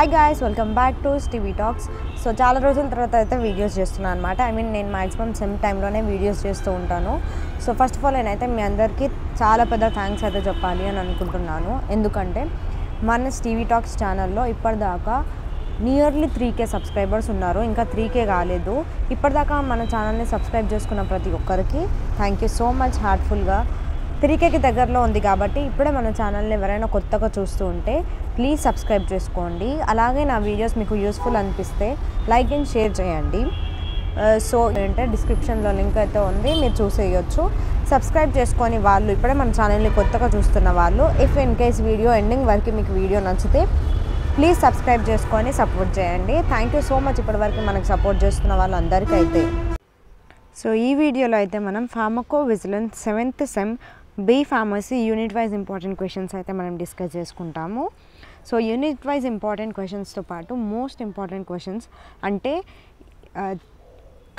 Hi guys, welcome back to TV talks. So చాలా రోజుల తర్వాత అయితే వీడియోస్ చేస్తున్నాను అనమాట. నేను మ్యాక్సిమం సెమ్ టైంలోనే వీడియోస్ చేస్తూ ఉంటాను. సో ఫస్ట్ ఆఫ్ ఆల్ నేనైతే మీ అందరికీ చాలా పెద్ద థ్యాంక్స్ అయితే చెప్పాలి అని అనుకుంటున్నాను. ఎందుకంటే మన టీవీ టాక్స్ ఛానల్లో ఇప్పటిదాకా నియర్లీ 3K సబ్స్క్రైబర్స్ ఉన్నారు. ఇంకా 3K కాలేదు. ఇప్పటిదాకా మన ఛానల్ని సబ్స్క్రైబ్ చేసుకున్న ప్రతి ఒక్కరికి థ్యాంక్ యూ సో మచ్. హార్ట్ఫుల్గా 3Kకి దగ్గరలో ఉంది కాబట్టి ఇప్పుడే మన ఛానల్ని ఎవరైనా కొత్తగా చూస్తూ ఉంటే ప్లీజ్ సబ్స్క్రైబ్ చేసుకోండి. అలాగే నా వీడియోస్ మీకు యూస్ఫుల్ అనిపిస్తే లైక్ అండ్ షేర్ చేయండి. సో ఏంటంటే డిస్క్రిప్షన్లో లింక్ అయితే ఉంది, మీరు చూసేయచ్చు. సబ్స్క్రైబ్ చేసుకొని వాళ్ళు ఇప్పుడే మన ఛానల్ని కొత్తగా చూస్తున్న వాళ్ళు if in case video ending వరకు మీకు వీడియో నచ్చితే ప్లీజ్ సబ్స్క్రైబ్ చేసుకొని సపోర్ట్ చేయండి. థ్యాంక్ యూ సో మచ్ ఇప్పటివరకు మనకు సపోర్ట్ చేస్తున్న వాళ్ళందరికీ అయితే. సో ఈ వీడియోలో అయితే మనం pharmaco vigilance 7th sem B pharmacy unit wise important questions అయితే మనం డిస్కస్ చేసుకుంటాము. సో యూనిట్ వైజ్ ఇంపార్టెంట్ క్వశ్చన్స్తో పాటు మోస్ట్ ఇంపార్టెంట్ క్వశ్చన్స్ అంటే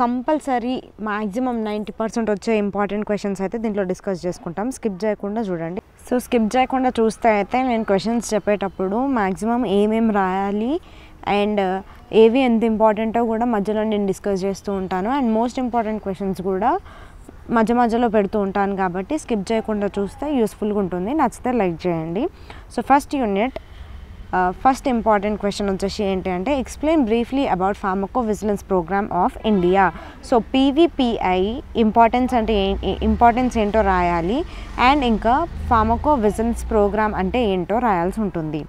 కంపల్సరీ మ్యాక్సిమం 90% వచ్చే ఇంపార్టెంట్ క్వశ్చన్స్ అయితే దీంట్లో డిస్కస్ చేసుకుంటాం. స్కిప్ చేయకుండా చూడండి. సో స్కిప్ చేయకుండా చూస్తే అయితే నేను క్వశ్చన్స్ చెప్పేటప్పుడు మ్యాక్సిమం ఏమేమి రాయాలి అండ్ ఏవి ఎంత ఇంపార్టెంటో కూడా మధ్యలో నేను డిస్కస్ చేస్తూ ఉంటాను. అండ్ మోస్ట్ ఇంపార్టెంట్ క్వశ్చన్స్ కూడా మధ్యలో పెడుతూ ఉంటాను కాబట్టి స్కిప్ చేయకుండా చూస్తే యూస్ఫుల్గా ఉంటుంది. నచ్చితే లైక్ చేయండి. So first unit first important question వచ్చేసి ఏంటి అంటే explain briefly about pharmacovigilance program of India. So PVPI importance ఏంటో రాయాలి అండ్ ఇంకా ఫార్మకో విజిలెన్స్ ప్రోగ్రామ్ అంటే ఏంటో రాయాల్సి ఉంటుంది.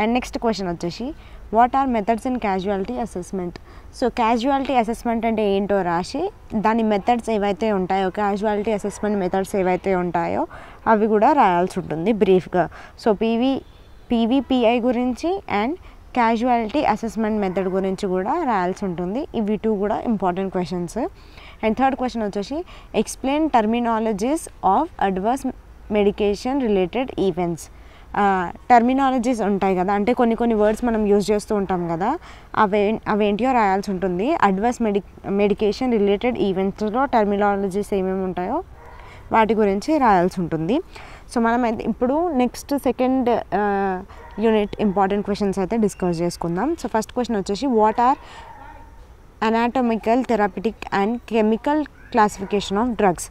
అండ్ నెక్స్ట్ క్వశ్చన్ వచ్చేసి what are methods in causality assessment. So causality assessment అంటే ఏంటో రాసి దాని మెథడ్స్ ఏవైతే ఉంటాయో క్యాజువాలిటీ అసెస్మెంట్ మెథడ్స్ ఏవైతే ఉంటాయో అవి కూడా రాయాల్సి ఉంటుంది బ్రీఫ్గా. సో పీవీపీఐ గురించి అండ్ క్యాజువాలిటీ అసెస్మెంట్ మెథడ్ గురించి కూడా రాయాల్సి ఉంటుంది. ఇవి 2 కూడా important questions. And third question వచ్చేసి explain terminologies of adverse medication related events. Terminologies ఉంటాయి కదా, అంటే కొన్ని వర్డ్స్ మనం యూజ్ చేస్తూ ఉంటాం కదా, అవేంటియో రాయాల్సి ఉంటుంది. అడ్వర్స్ మెడికేషన్ రిలేటెడ్ ఈవెంట్స్లో టర్మినాలజీస్ ఏమేమి ఉంటాయో వాటి గురించి రాయాల్సి ఉంటుంది. సో మనం అయితే ఇప్పుడు next second unit important questions అయితే డిస్కస్ చేసుకుందాం. సో ఫస్ట్ క్వశ్చన్ వచ్చేసి what are anatomical therapeutic and chemical classification of drugs.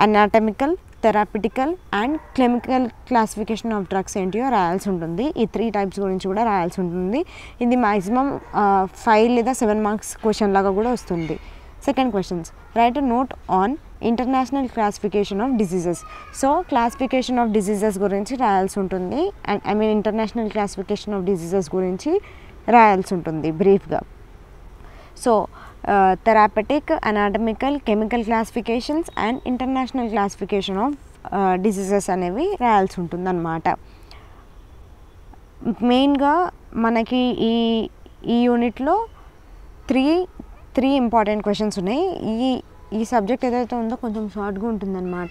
Anatomical, therapeutical and chemical classification of drugs ఏంటియో రాయాల్సి ఉంటుంది. ఈ 3 టైప్స్ గురించి కూడా రాయాల్సి ఉంటుంది. ఇది మ్యాక్సిమం 5 లేదా 7 మార్క్స్ క్వశ్చన్ లాగా కూడా వస్తుంది. Second questions right note on international classification of diseases. So classification of diseases గురించి రాయాల్సి ఉంటుంది. And international classification of diseases గురించి రాయాల్సి ఉంటుంది బ్రీఫ్గా. So therapeutic, anatomical, chemical classifications and international classification of diseases అనేవి రాయాల్సి ఉంటుంది అన్నమాట. మెయిన్గా మనకి ఈ యూనిట్లో త్రీ ఇంపార్టెంట్ క్వశ్చన్స్ ఉన్నాయి. ఈ సబ్జెక్ట్ ఏదైతే ఉందో కొంచెం షార్ట్గా ఉంటుందన్నమాట.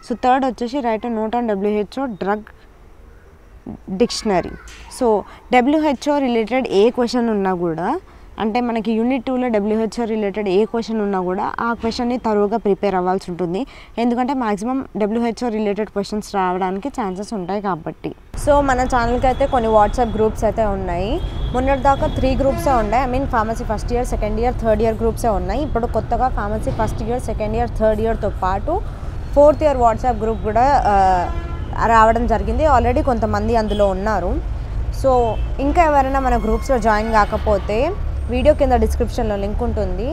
సో థర్డ్ వచ్చేసి right note on WHO drug dictionary. So WHO related A question ఉన్నా కూడా, అంటే మనకి యూనిట్ 2లో WHO రిలేటెడ్ ఏ క్వశ్చన్ ఉన్నా కూడా ఆ క్వశ్చన్ని తరువుగా ప్రిపేర్ అవ్వాల్సి ఉంటుంది. ఎందుకంటే మ్యాక్సిమం WHO రిలేటెడ్ క్వశ్చన్స్ రావడానికి ఛాన్సెస్ ఉంటాయి కాబట్టి. సో మన ఛానల్కి అయితే కొన్ని వాట్సాప్ గ్రూప్స్ అయితే ఉన్నాయి. మొన్నటిదాకా 3 గ్రూప్సే ఉన్నాయి. Pharmacy first year, second year, third year గ్రూప్సే ఉన్నాయి. ఇప్పుడు కొత్తగా pharmacy first year, second year, third ఇయర్తో పాటు 4th ఇయర్ వాట్సాప్ గ్రూప్ కూడా రావడం జరిగింది. ఆల్రెడీ కొంతమంది అందులో ఉన్నారు. సో ఇంకా ఎవరైనా మన గ్రూప్స్లో జాయిన్ కాకపోతే వీడియో కింద డిస్క్రిప్షన్లో లింక్ ఉంటుంది.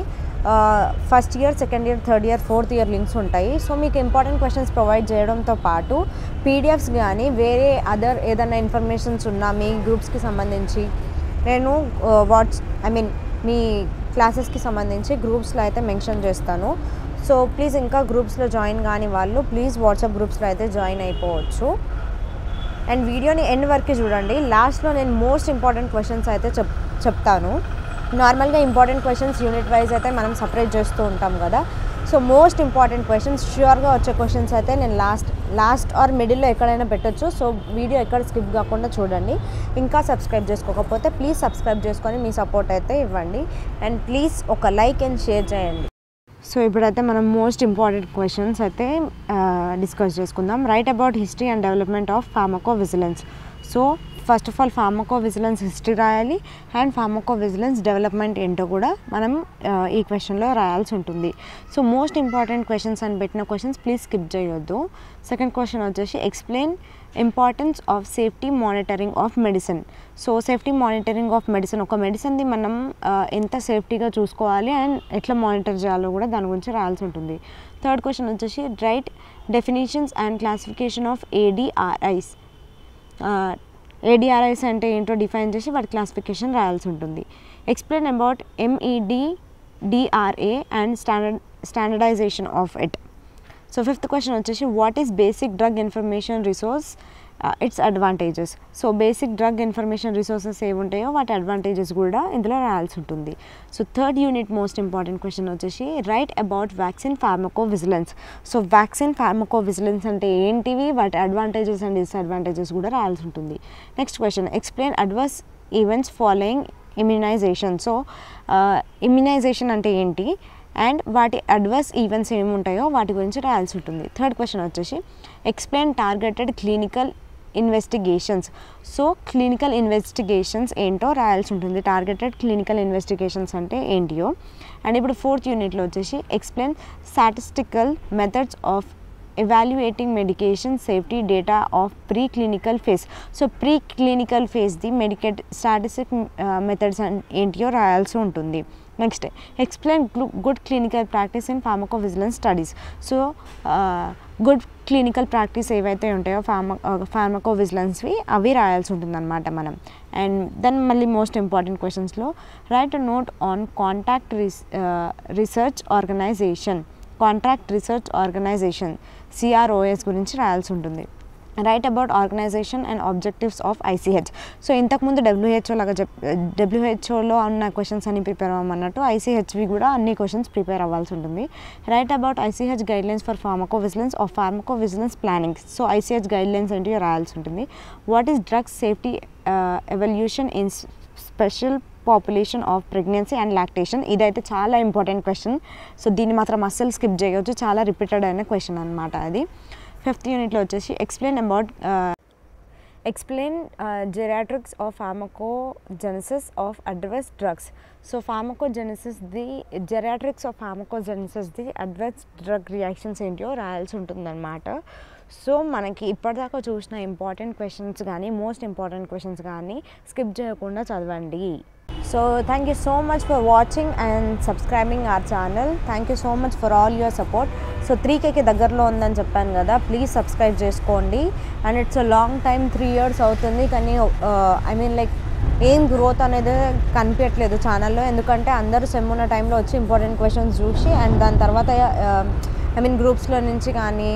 First year, second year, third year, 4th year links ఉంటాయి. సో మీకు ఇంపార్టెంట్ క్వశ్చన్స్ ప్రొవైడ్ చేయడంతో పాటు పీడిఎఫ్స్ కానీ వేరే అదర్ ఏదైనా ఇన్ఫర్మేషన్స్ ఉన్నా మీ గ్రూప్స్కి సంబంధించి నేను మీ క్లాసెస్కి సంబంధించి గ్రూప్స్లో అయితే మెన్షన్ చేస్తాను. సో ప్లీజ్ ఇంకా గ్రూప్స్లో జాయిన్ కాని వాళ్ళు ప్లీజ్ వాట్సాప్ గ్రూప్స్లో అయితే జాయిన్ అయిపోవచ్చు. అండ్ వీడియోని ఎండ్ వరకు చూడండి. లాస్ట్లో నేను మోస్ట్ ఇంపార్టెంట్ క్వశ్చన్స్ అయితే చెప్తాను. నార్మల్గా ఇంపార్టెంట్ క్వశ్చన్స్ యూనిట్ వైజ్ అయితే మనం సపరేట్ చేస్తూ ఉంటాం కదా. సో మోస్ట్ ఇంపార్టెంట్ క్వశ్చన్స్ ష్యూర్గా వచ్చే క్వశ్చన్స్ అయితే నేను లాస్ట్ ఆర్ మిడిల్లో ఎక్కడైనా పెట్టచ్చు. సో వీడియో ఎక్కడ స్కిప్ కాకుండా చూడండి. ఇంకా సబ్స్క్రైబ్ చేసుకోకపోతే ప్లీజ్ సబ్స్క్రైబ్ చేసుకొని మీ సపోర్ట్ అయితే ఇవ్వండి. అండ్ ప్లీజ్ ఒక లైక్ అండ్ షేర్ చేయండి. సో ఇప్పుడైతే మనం మోస్ట్ ఇంపార్టెంట్ క్వశ్చన్స్ అయితే డిస్కస్ చేసుకుందాం. Write about history and development of pharmaco vigilance. So first of all pharmaco vigilance history రాయాలి అండ్ ఫార్మకో విజిలెన్స్ డెవలప్మెంట్ ఏంటో కూడా మనం ఈ క్వశ్చన్లో రాయాల్సి ఉంటుంది. సో మోస్ట్ ఇంపార్టెంట్ క్వశ్చన్స్ అని పెట్టిన క్వశ్చన్స్ ప్లీజ్ స్కిప్ చేయొద్దు. సెకండ్ క్వశ్చన్ వచ్చేసి explain importance of safety monitoring of medicine. So safety monitoring of medicine, ఒక మెడిసిన్ది మనం ఎంత సేఫ్టీగా చూసుకోవాలి అండ్ ఎట్లా మానిటర్ చేయాలో కూడా దాని గురించి రాయాల్సి ఉంటుంది. థర్డ్ క్వశ్చన్ వచ్చేసి right definitions and classification of ADRIs. ADRIs అంటే ఏంటో డిఫైన్ చేసి వాటి క్లాసిఫికేషన్ రాయాల్సి ఉంటుంది. Explain about MEDDRA and standardization of it. So fifth question వచ్చేసి what is basic drug information resource, its advantages. So basic drug information resources ఏవి ఉంటాయో వాటి అడ్వాంటేజెస్ కూడా ఇందులో రాయాల్సి ఉంటుంది. So third unit most important question వచ్చేసి write about vaccine pharmacovigilance. So vaccine pharmacovigilance అంటే ఏంటివి, వాటి అడ్వాంటేజెస్ అండ్ డిసడ్వాంటేజెస్ కూడా రాయాల్సి ఉంటుంది. Next question explain adverse events following immunization. So immunisation అంటే ఏంటి అండ్ వాటి అడ్వర్స్ ఈవెంట్స్ ఏమి ఉంటాయో వాటి గురించి రాయాల్సి ఉంటుంది. థర్డ్ క్వశ్చన్ వచ్చేసి explain targeted clinical investigations. So clinical investigations ఏంటో రాయాల్సి ఉంటుంది, టార్గెటెడ్ క్లినికల్ ఇన్వెస్టిగేషన్స్ అంటే ఏంటియో. అండ్ ఇప్పుడు ఫోర్త్ యూనిట్లో వచ్చేసి explain statistical methods of evaluating medication safety data of preclinical phase. So preclinical ఫేజ్ది స్టాటిస్టిక్ మెథడ్స్ ఏంటియో రాయాల్సి ఉంటుంది. Next explain good clinical practice in pharmacovigilance studies. So good clinical practice ఏవైతే ఉంటాయో ఫార్మకో విజిలెన్స్వి అవి రాయాల్సి ఉంటుంది అనమాట మనం. అండ్ దెన్ మళ్ళీ మోస్ట్ ఇంపార్టెంట్ క్వశ్చన్స్లో right note on contract research organization. Contract research organization CROS గురించి రాయాల్సి ఉంటుంది. Right about organization and objectives of ICH. So ఇంతకుముందు WHO లాగా WHOలో ఉన్న క్వశ్చన్స్ అన్ని ప్రిపేర్ అవ్వమన్నట్టు ICHవి కూడా అన్ని క్వశ్చన్స్ ప్రిపేర్ అవ్వాల్సి ఉంటుంది. Right about ICH guidelines for pharmaco vigilance of pharmaco vigilance planning. So ICH guidelines ఏంటి రాయాల్సి ఉంటుంది. What is drug safety evolution in special population of pregnancy and lactation. ఇదైతే చాలా ఇంపార్టెంట్ క్వశ్చన్. సో దీన్ని మాత్రం అస్సలు స్కిప్ చేయవచ్చు, చాలా రిపీటెడ్ అయిన క్వశ్చన్ అనమాట అది. ఫిఫ్త్ యూనిట్లో వచ్చేసి explain geriatrics of pharmacogenesis of adverse drugs. So geriatrics of ఫార్మకోజెనసిస్ది అడ్వర్స్ డ్రగ్ రియాక్షన్స్ ఏంటో రాయాల్సి ఉంటుందన్నమాట. సో మనకి ఇప్పటిదాకా చూసిన ఇంపార్టెంట్ క్వశ్చన్స్ కానీ మోస్ట్ ఇంపార్టెంట్ క్వశ్చన్స్ కానీ స్కిప్ చేయకుండా చదవండి. So thank you so much for watching and subscribing our channel. Thank you so much for all your support. So 3Kకి దగ్గరలో ఉందని చెప్పాను కదా, ప్లీజ్ సబ్స్క్రైబ్ చేసుకోండి. And it's a long time, 3 years అవుతుంది, కానీ ఐ మీన్ లైక్ ఏం growth అనేది కనిపించట్లేదు ఛానల్లో. ఎందుకంటే అందరూ సెమ్ ఉన్న టైంలో వచ్చి ఇంపార్టెంట్ క్వశ్చన్స్ చూసి అండ్ దాని తర్వాత ఐ మీన్ గ్రూప్స్లో నుంచి కానీ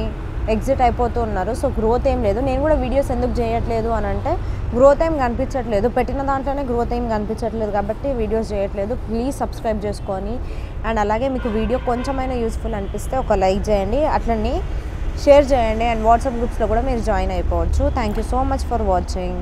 ఎగ్జిట్ అయిపోతూ ఉన్నారు. సో గ్రోత్ ఏం లేదు. నేను కూడా వీడియోస్ ఎందుకు చేయట్లేదు అని అంటే గ్రోత్ ఏం కనిపించట్లేదు, పెట్టిన దాంట్లోనే గ్రోత్ ఏం కనిపించట్లేదు కాబట్టి వీడియోస్ చేయట్లేదు. ప్లీజ్ సబ్స్క్రైబ్ చేసుకొని అండ్ అలాగే మీకు వీడియో కొంచెమైనా యూస్ఫుల్ అనిపిస్తే ఒక లైక్ చేయండి, అట్లనే షేర్ చేయండి అండ్ వాట్సాప్ గ్రూప్స్లో కూడా మీరు జాయిన్ అయిపోవచ్చు. Thank you so much for watching.